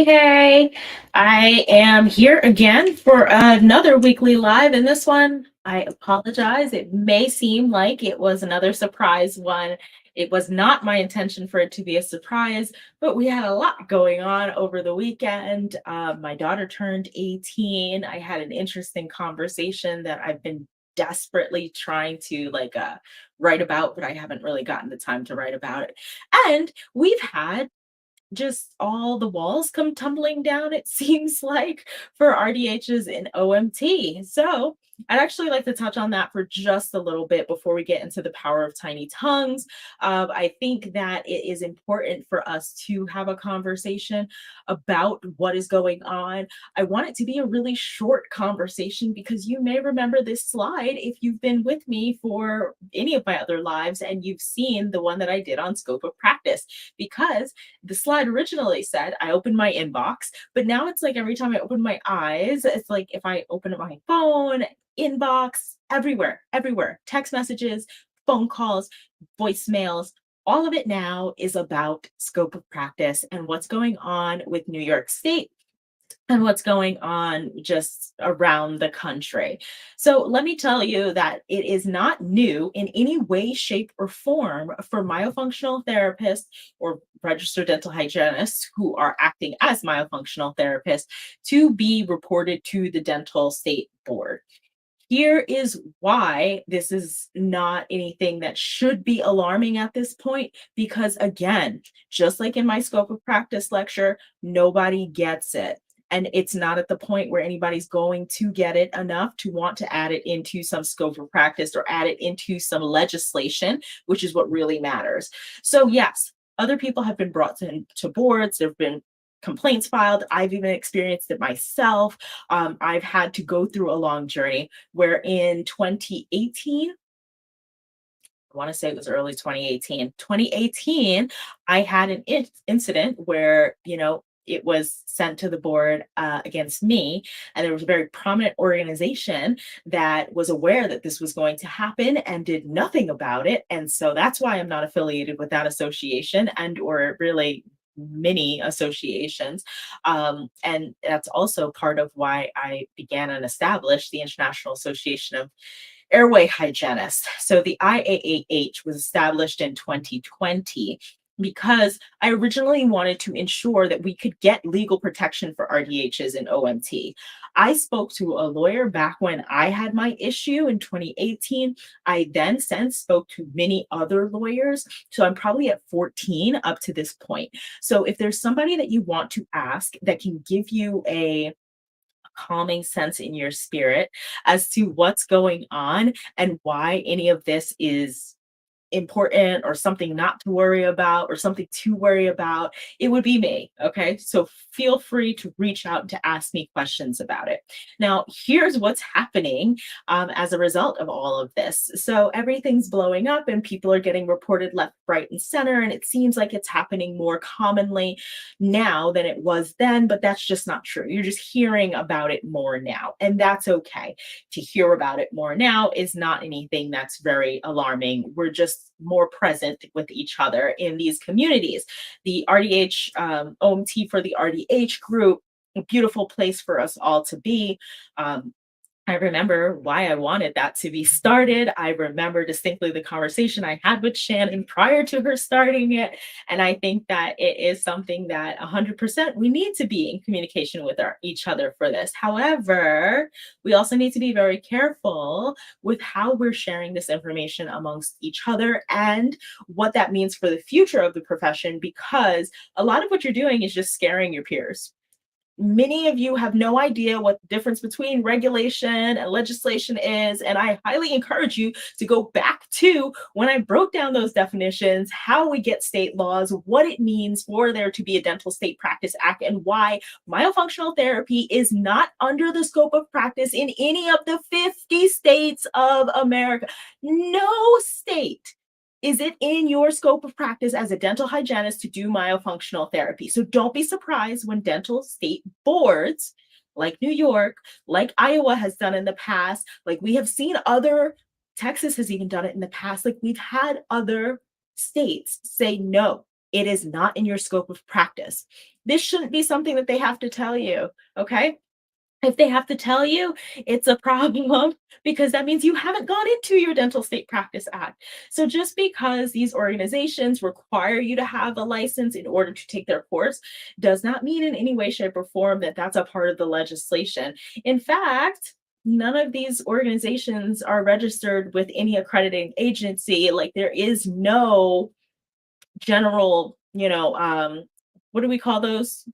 Hey, I am here again for another weekly live. And this one, I apologize. It may seem like it was another surprise one. It was not my intention for it to be a surprise, but we had a lot going on over the weekend. My daughter turned 18. I had an interesting conversation that I've been desperately trying to write about, but I haven't really gotten the time to write about it. And we've had just all the walls come tumbling down, it seems like, for RDHs in OMT. So I'd actually like to touch on that for just a little bit before we get into the power of tiny tongues. I think that it is important for us to have a conversation about what is going on. I want it to be a really short conversation because you may remember this slide if you've been with me for any of my other lives and you've seen the one that I did on scope of practice. Because the slide originally said I opened my inbox, but now it's like every time I open my eyes, it's like if I open up my phone, inbox, everywhere, text messages, phone calls, voicemails, all of it now is about scope of practice and what's going on with New York State and what's going on just around the country. So let me tell you that it is not new in any way, shape, or form for myofunctional therapists or registered dental hygienists who are acting as myofunctional therapists to be reported to the dental state board. Here is why this is not anything that should be alarming at this point, because again, just like in my scope of practice lecture, nobody gets it. And it's not at the point where anybody's going to get it enough to want to add it into some scope of practice or add it into some legislation, which is what really matters. So, yes, other people have been brought to boards. There have been complaints filed. I've even experienced it myself. I've had to go through a long journey where in 2018, I want to say it was early 2018, I had an incident where, it was sent to the board against me. And there was a very prominent organization that was aware that this was going to happen and did nothing about it. And so that's why I'm not affiliated with that association and or really many associations. And that's also part of why I began and established the International Association of Airway Hygienists. So the IAAH was established in 2020 because I originally wanted to ensure that we could get legal protection for RDHs in OMT. I spoke to a lawyer back when I had my issue in 2018. I then since spoke to many other lawyers. So I'm probably at 14 up to this point. So if there's somebody that you want to ask that can give you a calming sense in your spirit as to what's going on and why any of this is important or something not to worry about or something to worry about, it would be me. Okay. So feel free to reach out to ask me questions about it. Now, here's what's happening as a result of all of this. So everything's blowing up and people are getting reported left, right, and center. And it seems like it's happening more commonly now than it was then, but that's just not true. You're just hearing about it more now. And that's okay. To hear about it more now is not anything that's very alarming. We're just more present with each other in these communities. The RDH, OMT for the RDH group, a beautiful place for us all to be. I remember why I wanted that to be started. I remember distinctly the conversation I had with Shannon prior to her starting it. And I think that it is something that 100% we need to be in communication with each other for this. However, we also need to be very careful with how we're sharing this information amongst each other and what that means for the future of the profession, because a lot of what you're doing is just scaring your peers. Many of you have no idea what the difference between regulation and legislation is. And I highly encourage you to go back to when I broke down those definitions, how we get state laws, what it means for there to be a Dental State Practice Act, and why myofunctional therapy is not under the scope of practice in any of the 50 states of America. No state is it in your scope of practice as a dental hygienist to do myofunctional therapy? So don't be surprised when dental state boards like New York, like Iowa has done in the past, like we have seen other, Texas has even done it in the past, like we've had other states say no. It is not in your scope of practice. This shouldn't be something that they have to tell you. Okay. If they have to tell you, it's a problem because that means you haven't gone into your Dental State Practice Act. So just because these organizations require you to have a license in order to take their course does not mean in any way, shape, or form that that's a part of the legislation. In fact, none of these organizations are registered with any accrediting agency. Like there is no general, what do we call those?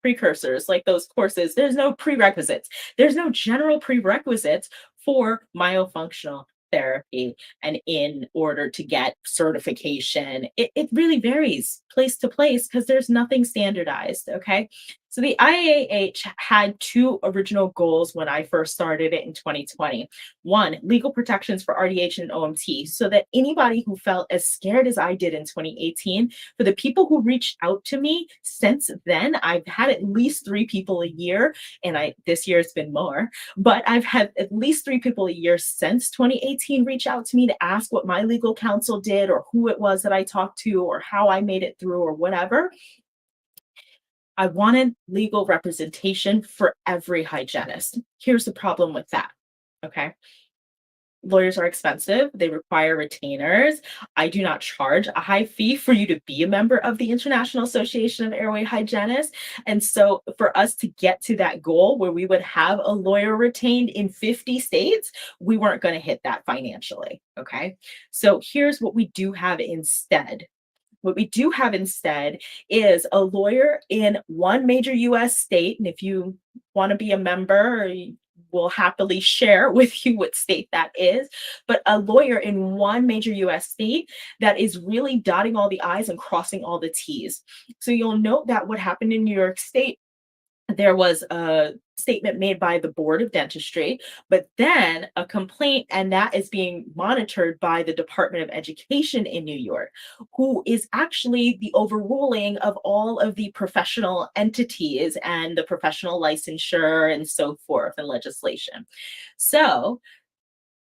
Precursors, like those courses. There's no prerequisites. There's no general prerequisites for myofunctional therapy. And in order to get certification, it really varies place to place because there's nothing standardized. Okay. So the IAH had two original goals when I first started it in 2020. One, legal protections for RDH and OMT, so that anybody who felt as scared as I did in 2018, for the people who reached out to me since then, I've had at least three people a year, and I this year it's been more, but I've had at least three people a year since 2018 reach out to me to ask what my legal counsel did or who it was that I talked to or how I made it through or whatever. I wanted legal representation for every hygienist. Here's the problem with that. Okay. Lawyers are expensive. They require retainers. I do not charge a high fee for you to be a member of the International Association of Airway Hygienists. And so, for us to get to that goal where we would have a lawyer retained in 50 states, we weren't going to hit that financially. Okay. So, here's what we do have instead. What we do have instead is a lawyer in one major US state. And if you want to be a member, we'll happily share with you what state that is. But a lawyer in one major US state that is really dotting all the I's and crossing all the T's. So you'll note that what happened in New York State, there was a statement made by the Board of Dentistry, but then a complaint, and that is being monitored by the Department of Education in New York, who is actually the overruling of all of the professional entities and the professional licensure and so forth and legislation. So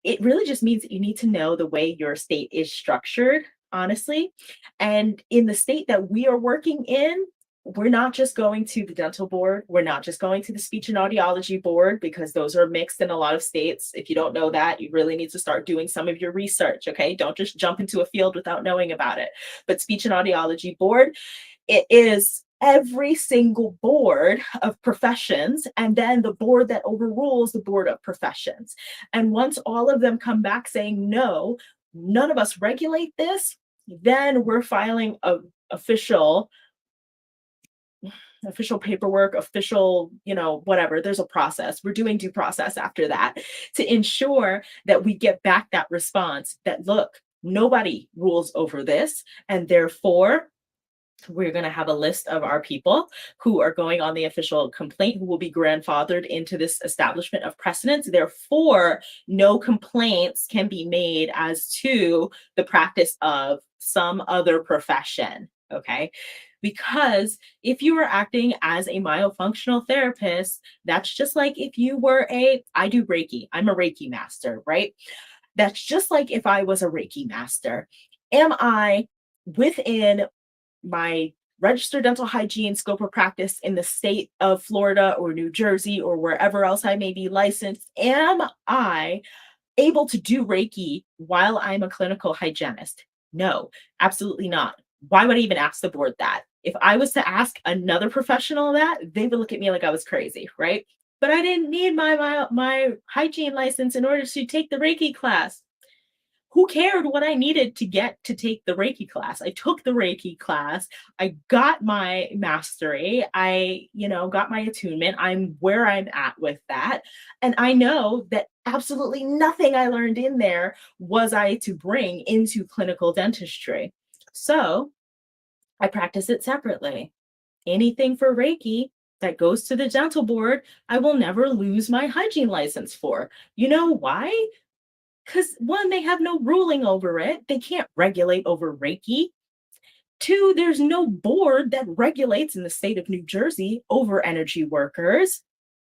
it really just means that you need to know the way your state is structured, honestly. And in the state that we are working in, we're not just going to the dental board. We're not just going to the speech and audiology board because those are mixed in a lot of states. If you don't know that, you really need to start doing some of your research. Okay. Don't just jump into a field without knowing about it. But speech and audiology board, it is every single board of professions and then the board that overrules the board of professions. And once all of them come back saying, no, none of us regulate this, then we're filing a official official paperwork, official, whatever. There's a process. We're doing due process after that to ensure that we get back that response that, look, nobody rules over this. And therefore, we're going to have a list of our people who are going on the official complaint who will be grandfathered into this establishment of precedence. Therefore, no complaints can be made as to the practice of some other profession. Okay. Because if you are acting as a myofunctional therapist, that's just like if you were I do Reiki, I'm a Reiki master, right? That's just like if I was a Reiki master. Am I within my registered dental hygiene scope of practice in the state of Florida or New Jersey or wherever else I may be licensed? Am I able to do Reiki while I'm a clinical hygienist? No, absolutely not. Why would I even ask the board that? If I was to ask another professional that, they would look at me like I was crazy, right? But I didn't need my hygiene license in order to take the Reiki class. Who cared what I needed to get to take the Reiki class? I took the Reiki class. I got my mastery. I, got my attunement. I'm where I'm at with that. And I know that absolutely nothing I learned in there was I to bring into clinical dentistry. So I practice it separately. Anything for Reiki that goes to the dental board, I will never lose my hygiene license for. You know why? Because one, they have no ruling over it. They can't regulate over Reiki. Two, there's no board that regulates in the state of New Jersey over energy workers.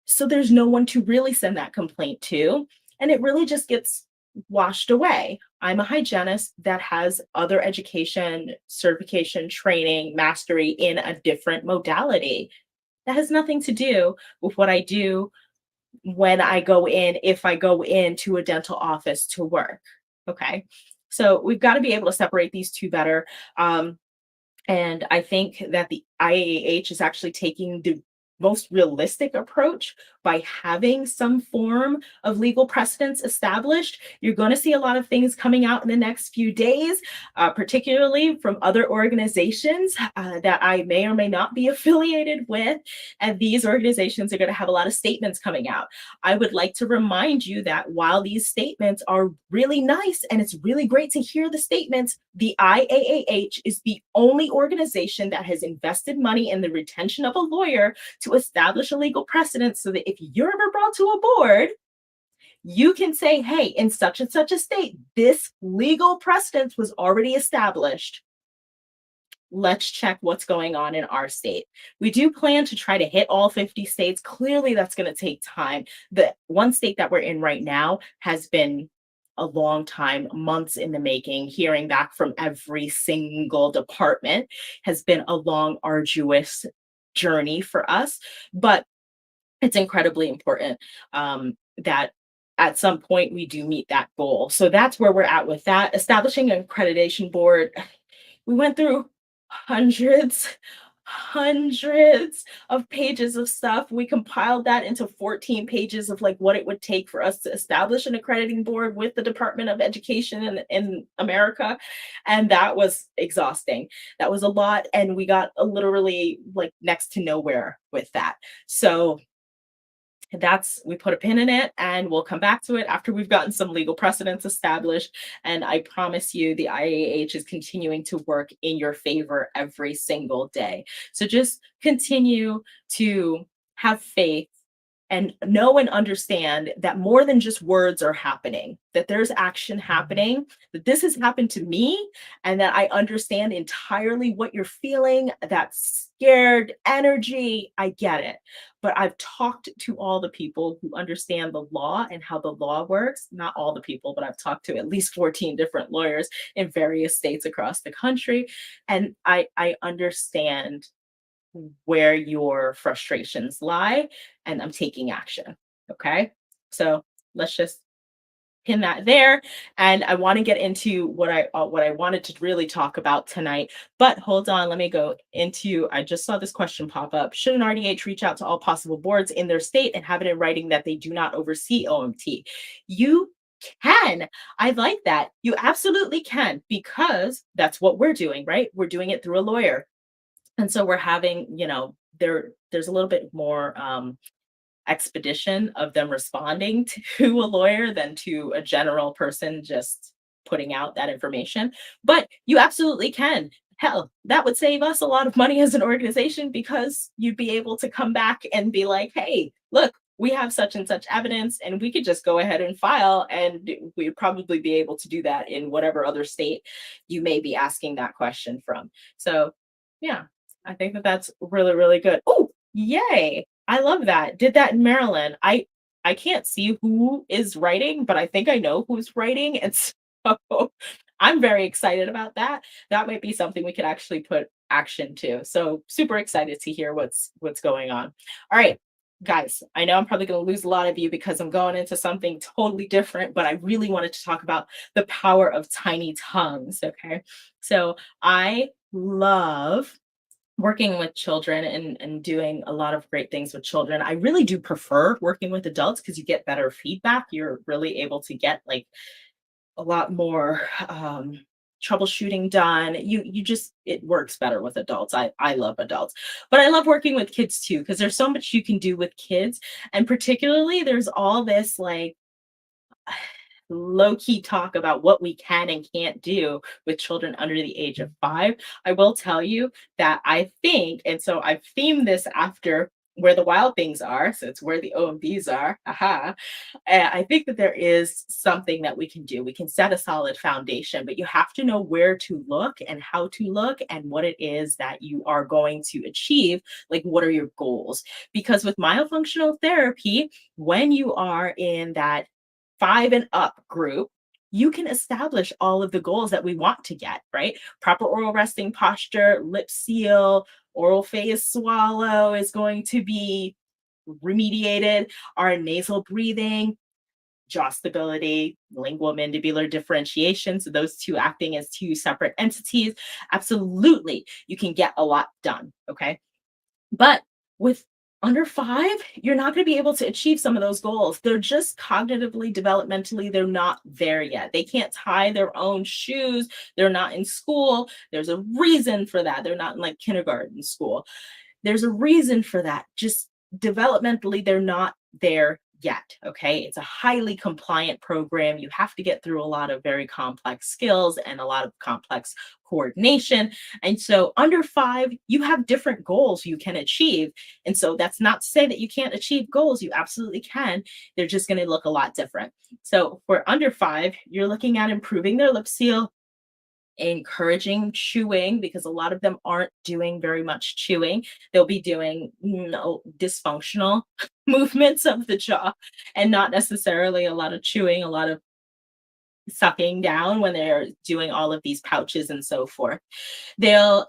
So there's no one to really send that complaint to. And it really just gets washed away. I'm a hygienist that has other education, certification, training, mastery in a different modality. That has nothing to do with what I do when I go in, if I go into a dental office to work. Okay. So we've got to be able to separate these two better. And I think that the IAAH is actually taking the most realistic approach by having some form of legal precedence established. You're going to see a lot of things coming out in the next few days, particularly from other organizations that I may or may not be affiliated with. And these organizations are going to have a lot of statements coming out. I would like to remind you that while these statements are really nice and it's really great to hear the statements, the IAAH is the only organization that has invested money in the retention of a lawyer to establish a legal precedent so that if you're ever brought to a board, you can say, hey, in such and such a state, this legal precedent was already established. Let's check what's going on in our state. We do plan to try to hit all 50 states. Clearly, that's going to take time. The one state that we're in right now has been a long time, months in the making. Hearing back from every single department has been a long, arduous journey for us, but it's incredibly important that at some point we do meet that goal. So that's where we're at with that. Establishing an accreditation board, we went through hundreds, hundreds of pages of stuff. We compiled that into 14 pages of like what it would take for us to establish an accrediting board with the Department of Education in America. And that was exhausting. That was a lot. And we got literally like next to nowhere with that. So that's we put a pin in it and we'll come back to it after we've gotten some legal precedents established, and I promise you the IAH is continuing to work in your favor every single day. So just continue to have faith and know and understand that more than just words are happening, that there's action happening, that this has happened to me, and that I understand entirely what you're feeling, that scared energy. I get it. But I've talked to all the people who understand the law and how the law works. Not all the people, but I've talked to at least 14 different lawyers in various states across the country. And I understand where your frustrations lie, and I'm taking action. Okay. So let's just pin that there. And I want to get into what I wanted to really talk about tonight. But hold on, let me go into. I just saw this question pop up. Should an RDH reach out to all possible boards in their state and have it in writing that they do not oversee OMT? You can. I like that. You absolutely can, because that's what we're doing, right? We're doing it through a lawyer. And so we're having, there's a little bit more expedition of them responding to a lawyer than to a general person just putting out that information. But you absolutely can. Hell, that would save us a lot of money as an organization, because you'd be able to come back and be like, hey, look, we have such and such evidence, and we could just go ahead and file, and we'd probably be able to do that in whatever other state you may be asking that question from. So, yeah, I think that that's really, really good. Oh, yay. I love that. Did that in Maryland. I can't see who is writing, but I think I know who's writing. And so I'm very excited about that. That might be something we could actually put action to. So super excited to hear what's going on. All right, guys, I know I'm probably going to lose a lot of you because I'm going into something totally different, but I really wanted to talk about the power of tiny tongues. Okay. So I love working with children and doing a lot of great things with children. I really do prefer working with adults because you get better feedback. You're really able to get like a lot more troubleshooting done. You just, it works better with adults. I love adults, but I love working with kids too, because there's so much you can do with kids. And particularly there's all this like low key talk about what we can and can't do with children under the age of 5. I will tell you that I think, and so I've themed this after where the wild things are. So it's where the OMBs are. Aha. And I think that there is something that we can do. We can set a solid foundation, but you have to know where to look and how to look and what it is that you are going to achieve. Like, what are your goals? Because with myofunctional therapy, when you are in that 5 and up group, you can establish all of the goals that we want to get, right? Proper oral resting posture, lip seal, oral phase swallow is going to be remediated, our nasal breathing, jaw stability, lingual mandibular differentiation. So those two acting as two separate entities. Absolutely, you can get a lot done. Okay. But with under 5, you're not going to be able to achieve some of those goals. They're just cognitively, developmentally, they're not there yet. They can't tie their own shoes. They're not in school. There's a reason for that. They're not in like kindergarten school. There's a reason for that. Just developmentally, they're not there yet. Okay. It's a highly compliant program. You have to get through a lot of very complex skills and a lot of complex coordination. And so, under 5, you have different goals you can achieve. And so, that's not to say that you can't achieve goals. You absolutely can. They're just going to look a lot different. So, for under 5, you're looking at improving their lip seal, encouraging chewing because a lot of them aren't doing very much chewing. They'll be doing dysfunctional movements of the jaw and not necessarily a lot of chewing, a lot of sucking down when they're doing all of these pouches and so forth. They'll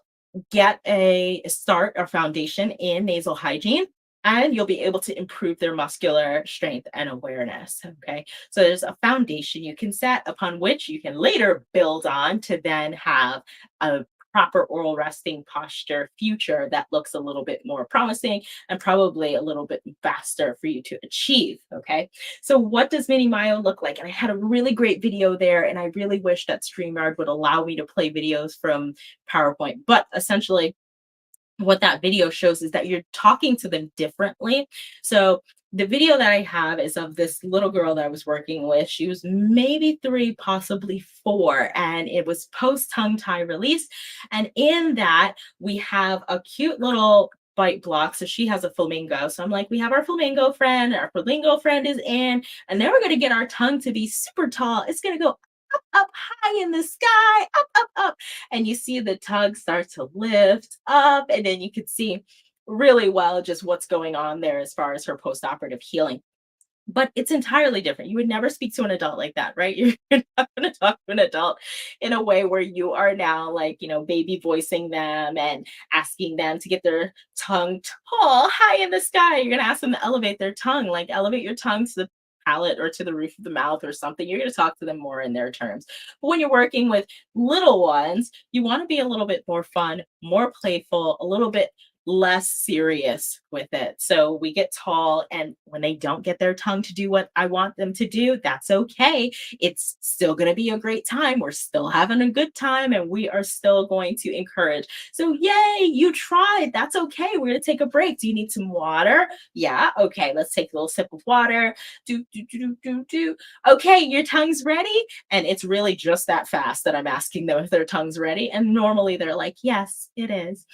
get a start or foundation in nasal hygiene, and you'll be able to improve their muscular strength and awareness. Okay. So there's a foundation you can set upon which you can later build on to then have a proper oral resting posture future that looks a little bit more promising and probably a little bit faster for you to achieve. Okay. So what does mini myo look like? And I had a really great video there, and I really wish that StreamYard would allow me to play videos from PowerPoint. But essentially, what that video shows is that you're talking to them differently. So the video that I have is of this little girl that I was working with. She was maybe 3, possibly 4, and it was post tongue tie release. And in that, we have a cute little bite block. So she has a flamingo. So I'm like, we have our flamingo friend. Our flamingo friend is in, and then we're going to get our tongue to be super tall. It's going to go up high in the sky, up. And you see the tongue start to lift up. And then you could see really well just what's going on there as far as her post-operative healing. But it's entirely different. You would never speak to an adult like that, right? You're not going to talk to an adult in a way where you are now, like, baby voicing them and asking them to get their tongue tall, high in the sky. You're going to ask them to elevate their tongue, like elevate your tongue to the palate or to the roof of the mouth or something. You're going to talk to them more in their terms. But when you're working with little ones, you want to be a little bit more fun, more playful, a little bit less serious with it. So we get tall, and when they don't get their tongue to do what I want them to do, that's okay. It's still going to be a great time. We're still having a good time, and we are still going to encourage. So, yay, you tried. That's okay. We're going to take a break. Do you need some water? Yeah. Okay. Let's take a little sip of water. Do. Okay. Your tongue's ready. And it's really just that fast that I'm asking them if their tongue's ready. And normally they're like, yes, it is.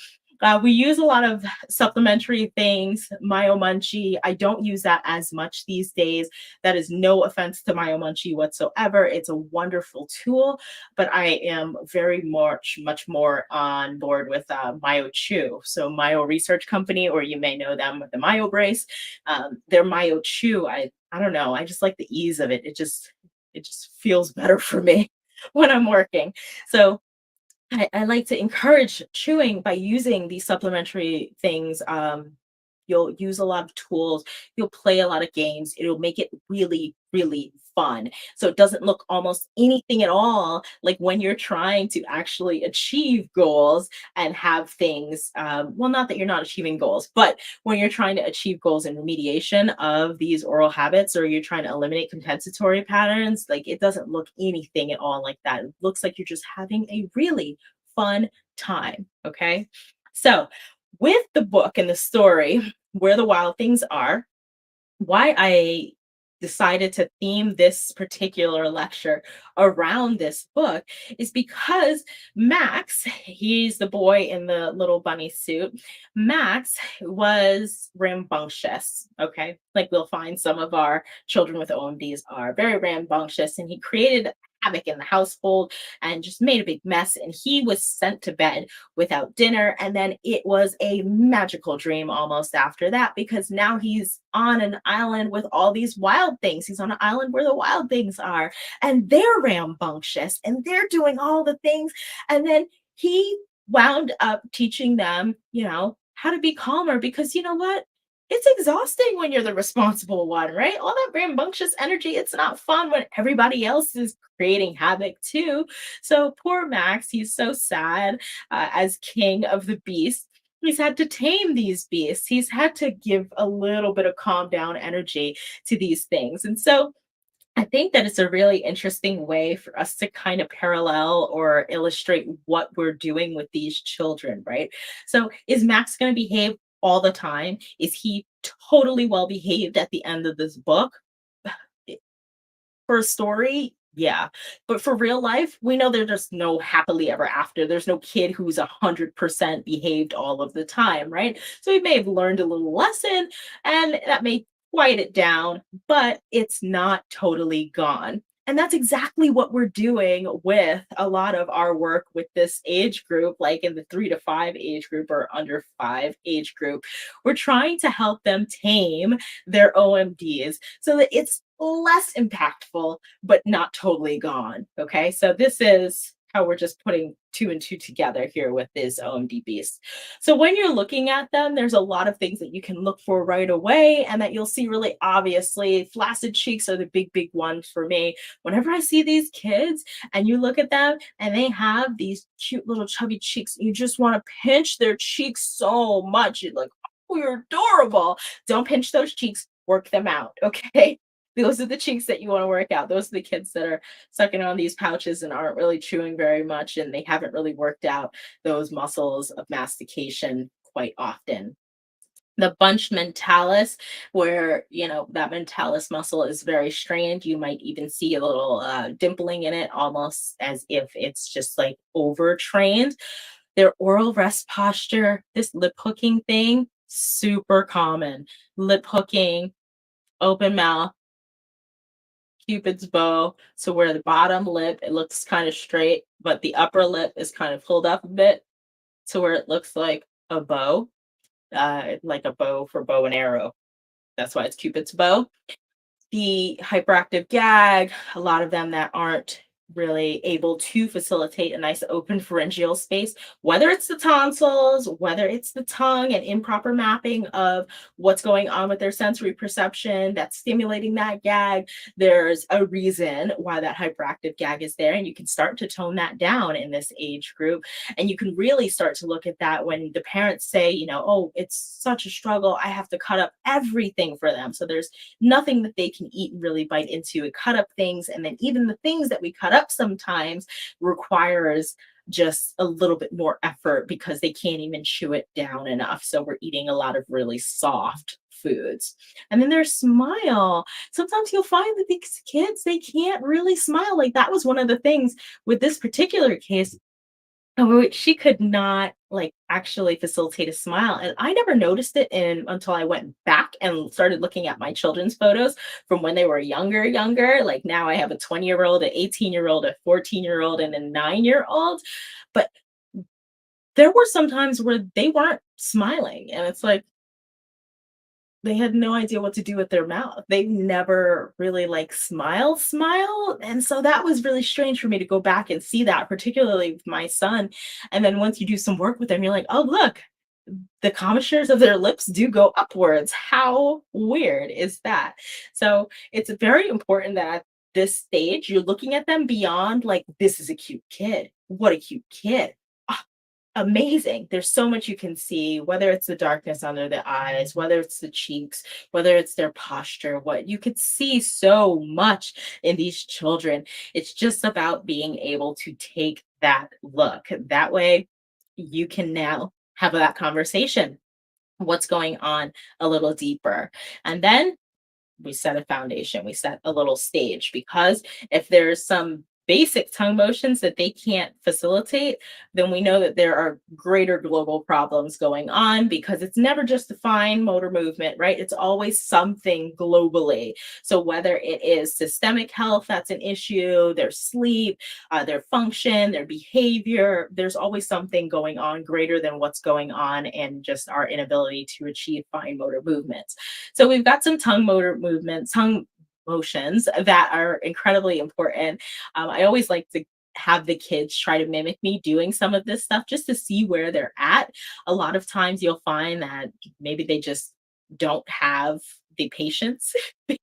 We use a lot of supplementary things, Myomunchie. I don't use that as much these days. That is no offense to Myomunchie whatsoever. It's a wonderful tool, but I am very much more on board with MyoChew. So Myo Research Company, or you may know them with the Myo Brace. Their MyoChew, I don't know. I just like the ease of it. It just feels better for me when I'm working. So I like to encourage chewing by using these supplementary things. You'll use a lot of tools, you'll play a lot of games, it'll make it really, really fun. So it doesn't look almost anything at all like when you're trying to actually achieve goals and have things. Well, not that you're not achieving goals, but when you're trying to achieve goals in remediation of these oral habits, or you're trying to eliminate compensatory patterns, like it doesn't look anything at all like that. It looks like you're just having a really fun time. Okay. So, with the book and the story, Where the Wild Things Are, why I decided to theme this particular lecture around this book is because Max, he's the boy in the little bunny suit. Max was rambunctious. Okay. Like we'll find some of our children with OMDs are very rambunctious, and he created havoc in the household and just made a big mess. And he was sent to bed without dinner. And then it was a magical dream almost after that, because now he's on an island with all these wild things. He's on an island where the wild things are, and they're rambunctious and they're doing all the things. And then he wound up teaching them, how to be calmer, because you know what? It's exhausting when you're the responsible one, right? All that rambunctious energy, it's not fun when everybody else is creating havoc too. So poor Max, he's so sad as king of the beasts. He's had to tame these beasts. He's had to give a little bit of calm down energy to these things. And so I think that it's a really interesting way for us to kind of parallel or illustrate what we're doing with these children, right? So, is Max going to behave all the time? Is he totally well behaved at the end of this book? For a story, yeah. But for real life, we know there's just no happily ever after. There's no kid who's 100% behaved all of the time, right? So he may have learned a little lesson and that may quiet it down, but it's not totally gone. And that's exactly what we're doing with a lot of our work with this age group, like in the 3 to 5 age group or under 5 age group. We're trying to help them tame their OMDs so that it's less impactful, but not totally gone. Okay. So this is how we're just putting two and two together here with this OMD beast. So when you're looking at them, there's a lot of things that you can look for right away and that you'll see really obviously. Flaccid cheeks are the big ones for me. Whenever I see these kids and you look at them and they have these cute little chubby cheeks, you just want to pinch their cheeks so much. You're like, oh, you're adorable. Don't pinch those cheeks, work them out. Okay. Those are the cheeks that you want to work out. Those are the kids that are sucking on these pouches and aren't really chewing very much, and they haven't really worked out those muscles of mastication quite often. The bunch mentalis, where that mentalis muscle is very strained, you might even see a little dimpling in it, almost as if it's just like overtrained. Their oral rest posture, this lip hooking thing, super common. Lip hooking, open mouth, Cupid's bow. So where the bottom lip, it looks kind of straight, but the upper lip is kind of pulled up a bit to where it looks like a bow for bow and arrow. That's why it's Cupid's bow. The hyperactive gag, a lot of them that aren't really able to facilitate a nice open pharyngeal space, whether it's the tonsils, whether it's the tongue and improper mapping of what's going on with their sensory perception that's stimulating that gag. There's a reason why that hyperactive gag is there, and you can start to tone that down in this age group. And you can really start to look at that when the parents say, oh, it's such a struggle. I have to cut up everything for them. So there's nothing that they can eat and really bite into. And cut up things, and then even the things that we cut up sometimes requires just a little bit more effort because they can't even chew it down enough. So we're eating a lot of really soft foods. And then their smile. Sometimes you'll find that these kids, they can't really smile. Like that was one of the things with this particular case. She could not like actually facilitate a smile. And I never noticed it until I went back and started looking at my children's photos from when they were younger. Like now I have a 20-year-old, an 18-year-old, a 14-year-old, and a 9-year-old. But there were some times where they weren't smiling. And it's like, they had no idea what to do with their mouth. They never really like smile. And so that was really strange for me to go back and see that, particularly with my son. And then once you do some work with them, you're like, oh, look, the commissures of their lips do go upwards. How weird is that? So it's very important that at this stage, you're looking at them beyond like, this is a cute kid. What a cute kid. Amazing. There's so much you can see, whether it's the darkness under the eyes, whether it's the cheeks, whether it's their posture, what you could see so much in these children. It's just about being able to take that look. That way you can now have that conversation. What's going on a little deeper? And then we set a foundation, we set a little stage, because if there's some basic tongue motions that they can't facilitate, then we know that there are greater global problems going on because it's never just the fine motor movement, right? It's always something globally. So whether it is systemic health that's an issue, their sleep, their function, their behavior, there's always something going on greater than what's going on and just our inability to achieve fine motor movements. So we've got some tongue motor movements, tongue motions that are incredibly important. I always like to have the kids try to mimic me doing some of this stuff just to see where they're at. A lot of times you'll find that maybe they just don't have the patience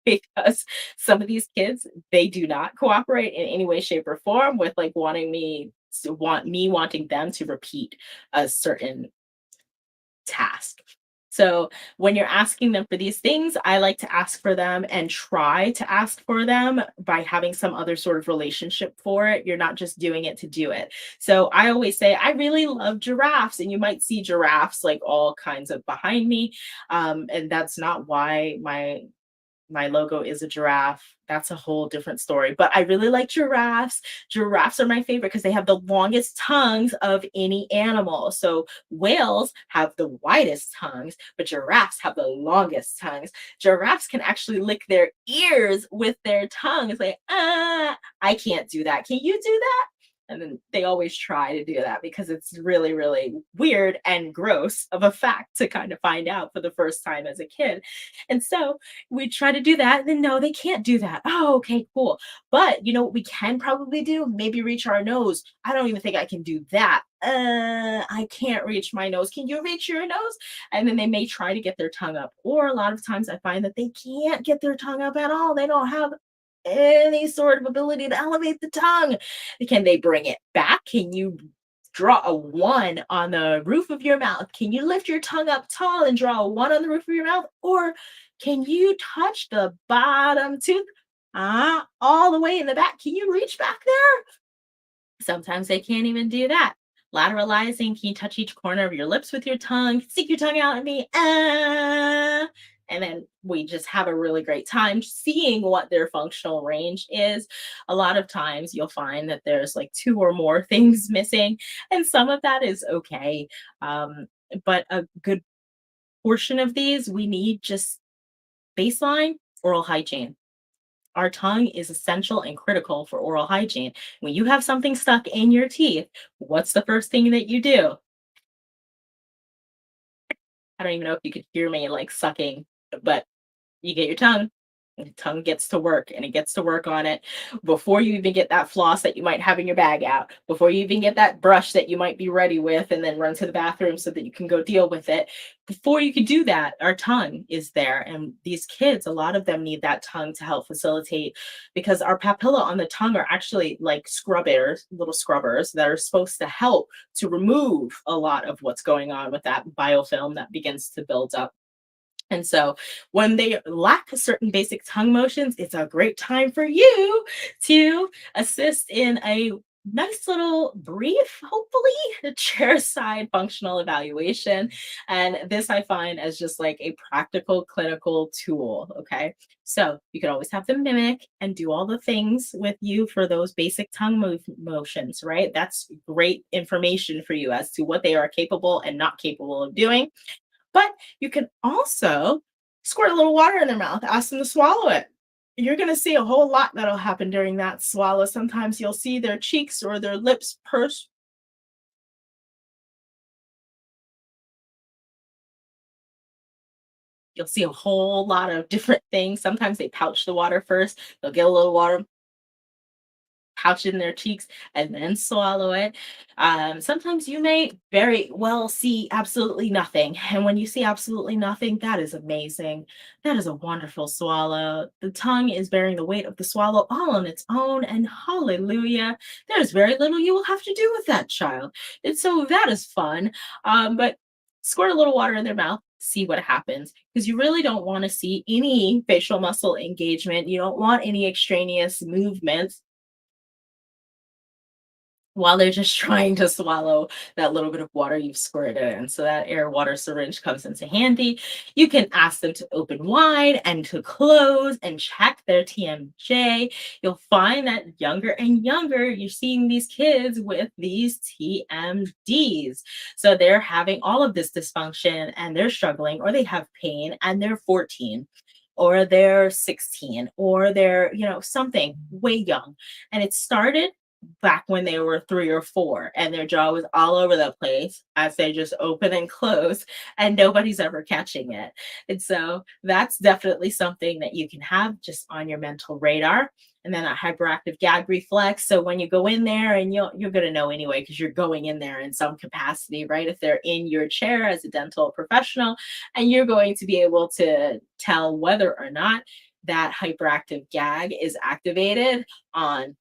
because some of these kids they do not cooperate in any way shape or form with like wanting them to repeat a certain task. So when you're asking them for these things, I like to ask for them and try to ask for them by having some other sort of relationship for it. You're not just doing it to do it. So I always say, I really love giraffes, and you might see giraffes like all kinds of behind me. And that's not why my logo is a giraffe. That's a whole different story. But I really like giraffes. Giraffes are my favorite because they have the longest tongues of any animal. So whales have the widest tongues, but giraffes have the longest tongues. Giraffes can actually lick their ears with their tongues. Like, I can't do that. Can you do that? And then they always try to do that because it's really, really weird and gross of a fact to kind of find out for the first time as a kid. And so we try to do that, and then no, they can't do that. Oh, okay, cool. But you know what we can probably do? Maybe reach our nose. I don't even think I can do that. I can't reach my nose. Can you reach your nose? And then they may try to get their tongue up. Or a lot of times I find that they can't get their tongue up at all. They don't have any sort of ability to elevate the tongue. Can they bring it back? Can you draw a one on the roof of your mouth? Can you lift your tongue up tall and draw a one on the roof of your mouth? Or can you touch the bottom tooth all the way in the back? Can you reach back there? Sometimes they can't even do that. Lateralizing, can you touch each corner of your lips with your tongue? Stick your tongue out at me. And then we just have a really great time seeing what their functional range is. A lot of times you'll find that there's like two or more things missing, and some of that is okay. But a good portion of these, we need just baseline oral hygiene. Our tongue is essential and critical for oral hygiene. When you have something stuck in your teeth, what's the first thing that you do? I don't even know if you could hear me like sucking, but you get your tongue. And the tongue gets to work, and it gets to work on it before you even get that floss that you might have in your bag out, before you even get that brush that you might be ready with and then run to the bathroom so that you can go deal with it. Before you can do that, our tongue is there. And these kids, a lot of them need that tongue to help facilitate because our papilla on the tongue are actually like scrubbers, little scrubbers that are supposed to help to remove a lot of what's going on with that biofilm that begins to build up. And so when they lack certain basic tongue motions, it's a great time for you to assist in a nice little brief, hopefully, chair side functional evaluation. And this I find as just like a practical clinical tool. Okay. So you can always have them mimic and do all the things with you for those basic tongue motions, right? That's great information for you as to what they are capable and not capable of doing. But you can also squirt a little water in their mouth, ask them to swallow it. You're going to see a whole lot that'll happen during that swallow. Sometimes you'll see their cheeks or their lips purse. You'll see a whole lot of different things. Sometimes they pouch the water first. They'll get a little water, pouch it in their cheeks, and then swallow it. Sometimes you may very well see absolutely nothing. And when you see absolutely nothing, that is amazing. That is a wonderful swallow. The tongue is bearing the weight of the swallow all on its own. And hallelujah, there's very little you will have to do with that child. And so that is fun. But squirt a little water in their mouth. See what happens because you really don't want to see any facial muscle engagement. You don't want any extraneous movements. while they're just trying to swallow that little bit of water you've squirted in. So that air water syringe comes into handy. You can ask them to open wide and to close and check their TMJ. You'll find that younger and younger, you're seeing these kids with these TMDs. So they're having all of this dysfunction and they're struggling, or they have pain and they're 14 or they're 16 or they're, something way young. And it started back when they were 3 or 4 and their jaw was all over the place as they just open and close and nobody's ever catching it. And so that's definitely something that you can have just on your mental radar. And then a hyperactive gag reflex. So when you go in there, and you're going to know anyway because you're going in there in some capacity, right? If they're in your chair as a dental professional, and you're going to be able to tell whether or not that hyperactive gag is activated on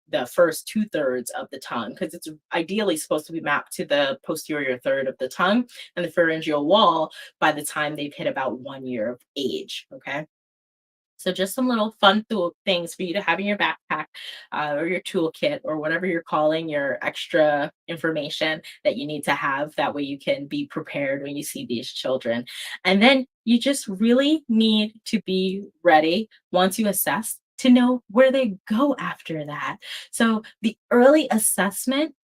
the first 2/3 of the tongue, because it's ideally supposed to be mapped to the posterior third of the tongue and the pharyngeal wall by the time they've hit about 1 year of age. Okay. So just some little fun things for you to have in your backpack, or your toolkit, or whatever you're calling your extra information that you need to have. That way you can be prepared when you see these children. And then you just really need to be ready once you assess to know where they go after that. So the early assessment,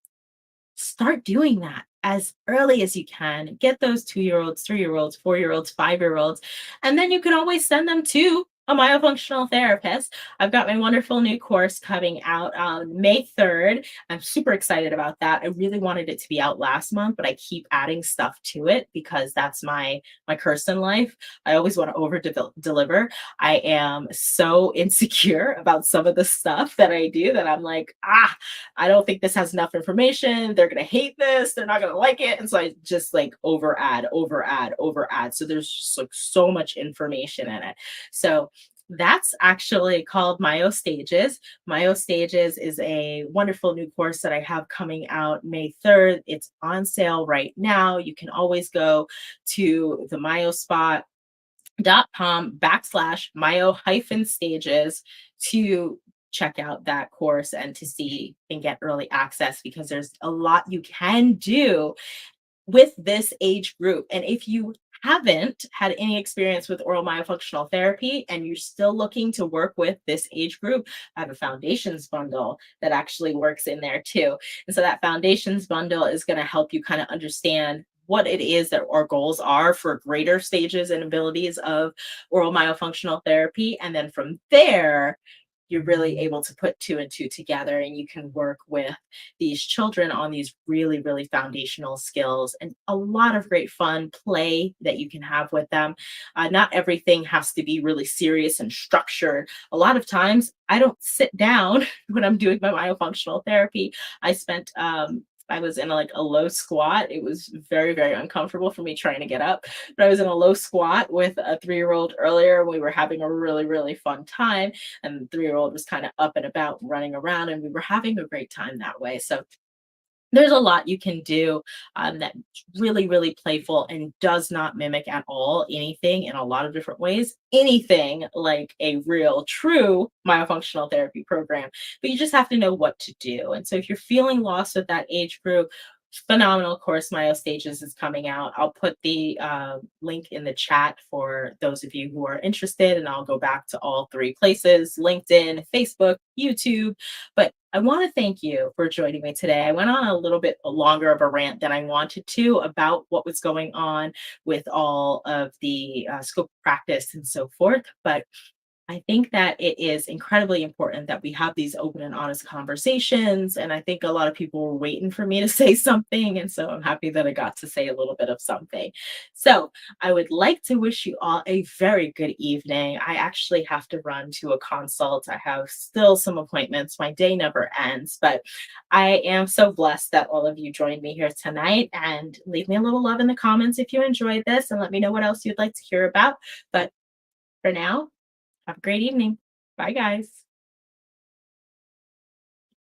start doing that as early as you can. Get those 2 year olds, 3 year olds, 4 year olds, 5 year olds, and then you can always send them to a myofunctional therapist. I've got my wonderful new course coming out on May 3rd. I'm super excited about that. I really wanted it to be out last month, but I keep adding stuff to it because that's my curse in life. I always want to over deliver. I am so insecure about some of the stuff that I do that I'm like, I don't think this has enough information. They're going to hate this. They're not going to like it. And so I just like over add, over add, over add. So there's just like so much information in it. So that's actually called Myostages. Myostages is a wonderful new course that I have coming out May 3rd. It's on sale right now. You can always go to the myospot.com/myo-stages to check out that course and to see and get early access, because there's a lot you can do with this age group. And if you haven't had any experience with oral myofunctional therapy and you're still looking to work with this age group, I have a foundations bundle that actually works in there too. And so that foundations bundle is going to help you kind of understand what it is that our goals are for greater stages and abilities of oral myofunctional therapy. And then from there, you're really able to put two and two together, and you can work with these children on these really, really foundational skills and a lot of great fun play that you can have with them. Not everything has to be really serious and structured. A lot of times I don't sit down when I'm doing my myofunctional therapy. I was in like a low squat. It was very, very uncomfortable for me trying to get up, but I was in a low squat with a 3 year old earlier. We were having a really, really fun time, and the 3 year old was kind of up and about, running around, and we were having a great time that way. So there's a lot you can do, that's really, really playful and does not mimic at all anything in a lot of different ways, anything like a real, true myofunctional therapy program. But you just have to know what to do. And so if you're feeling lost with that age group, phenomenal course Myostages is coming out. I'll put the link in the chat for those of you who are interested, and I'll go back to all three places: LinkedIn, Facebook, YouTube. But I want to thank you for joining me today. I went on a little bit longer of a rant than I wanted to about what was going on with all of the scope of practice and so forth. But I think that it is incredibly important that we have these open and honest conversations. And I think a lot of people were waiting for me to say something. And so I'm happy that I got to say a little bit of something. So I would like to wish you all a very good evening. I actually have to run to a consult. I have still some appointments. My day never ends, but I am so blessed that all of you joined me here tonight. And leave me a little love in the comments if you enjoyed this, and let me know what else you'd like to hear about. But for now, have a great evening. Bye, guys.